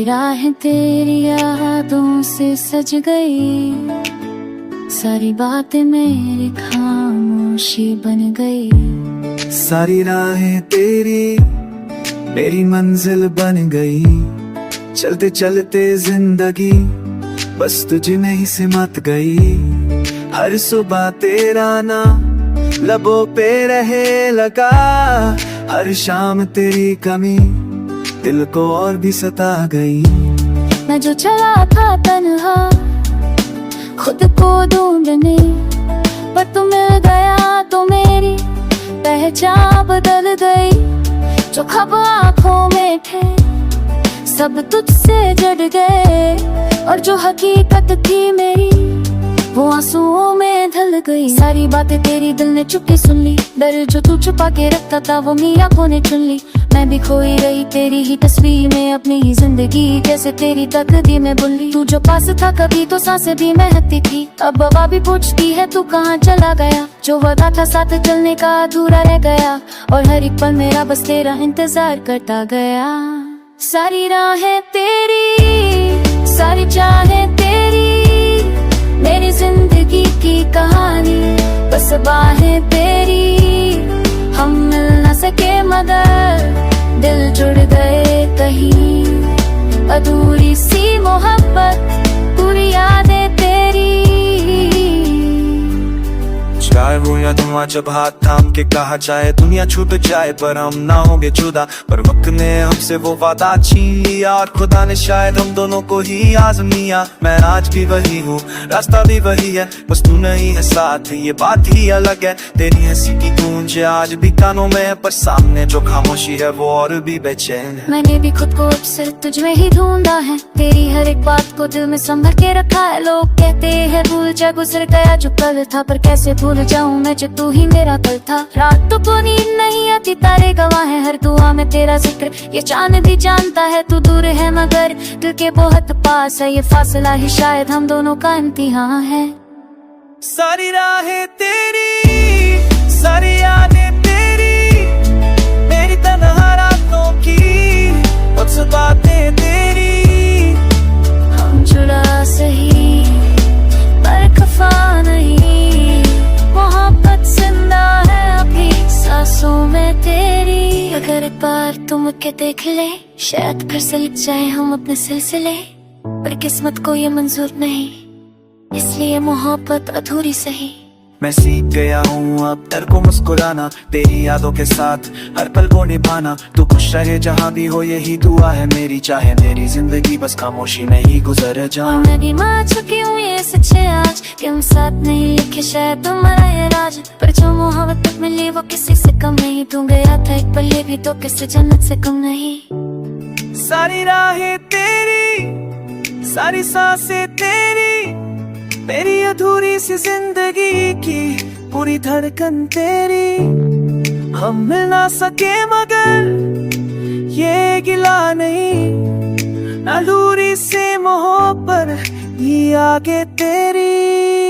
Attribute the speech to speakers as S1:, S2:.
S1: राहें तेरी यादों से सज गई, सारी बातें मेरी खामोशी बन गई।
S2: सारी राहें तेरी मेरी मंजिल बन गई, चलते चलते जिंदगी बस तुझ में ही सिमट गई। हर सुबह तेरा नाम लबों पे रहे लगा, हर शाम तेरी कमी दिल को और भी सता गई।
S1: मैं जो चला था तन्हा खुद को ढूंढने, पर तू मिल गया तो मेरी पहचान बदल गई। जो ख्वाब आँखों में थे सब तुझसे जड़ गए, और जो हकीकत थी मेरी वो आंसुओं में ढल गई। सारी बातें तेरी दिल ने चुपके सुन ली, डर जो तू छुपा के रखता था वो मेरी आंखों ने चुन ली। मैं भी खोई रही तेरी ही तस्वीर में अपनी ही जिंदगी, जैसे तेरी तकदीर में बुल्ली। तू जो पास था कभी तो सांसें भी महकती थी, अब हवा भी पूछती है तू कहाँ चला गया। जो वादा था साथ चलने का अधूरा रह गया, और हर एक पल मेरा बस तेरा इंतजार करता गया। सारी राहें तेरी, सारी चाहें तेरी, मेरी जिंदगी की कहानी बस बाहें तेरी। हम मिल न सके मगर दिल जुड़ गए कहीं, अधूरी सी मोहब्बत पूरी यादें तेरी।
S2: चाहे हो या धुआं जब हाथ थाम के कहा जाए दुनिया छूट जाए पर हम ना होंगे जुदा, पर वक्त ने हमसे वो वादा छीन लिया, और खुदा ने शायद हम दोनों को ही आजमिया। मैं आज भी वही हूँ, रास्ता भी वही है, बस तू नहीं है साथ, ये बात ही अलग है। तेरी हंसी की गूंज आज भी कानों में है, पर सामने जो खामोशी है वो और भी बेचैन है।
S1: मैंने भी खुद को अक्सर तुझ में ही ढूंढा है, तेरी हर एक बात को दिल में संभल के रखा है। लोग कहते हैं भूल जा गुजर गया जो कल था, पर कैसे भूल जाऊं मैं जो तू ही मेरा कल था। रातों को नींद नहीं आती, तारे गवाह है हर दुआ में तेरा जिक्र। ये चांद भी जानता है तू दूर है मगर दिल के बहुत पास है, ये फासला ही शायद हम दोनों का इम्तिहान है।
S2: सारी राहें तेरी, सारी यादें तेरी, मेरी तन्हा रातों की कुछ बातें तेरी।
S1: हम जुड़ा सही पर खफा नहीं, मोहब्बत जिंदा है अभी सांसों में तेरी। अगर एक बार तुम के देख ले शायद फिर से लिख जाए हम अपने सिलसिले, पर किस्मत को ये मंजूर नहीं, इसलिए मोहब्बत अधूरी सही।
S2: मैं सीख गया हूँ अब डर को मुस्कुराना, तेरी यादों के साथ हर पल को निभाना। तू खुश रहे जहाँ भी हो यही दुआ है मेरी, चाहे मेरी जिंदगी बस खामोशी में ही गुजर जाए।
S1: मैं भी मान चुकी हूँ ये सच्चे आज, कि हम साथ नहीं लिखे शायद तुम्हारा ये राज, पर जो मोहब्बत मिली वो किसी से कम नहीं। तू गया था एक पल, ये भी तो किसी जन्नत से कम नहीं।
S2: सारी राहें तेरी, सारी सांसें तेरी, मेरी अधूरी सी जिंदगी की पूरी धड़कन तेरी। हम मिल ना सके मगर ये गिला नहीं, अधूरी सी मोहब्बत ये आगे तेरी।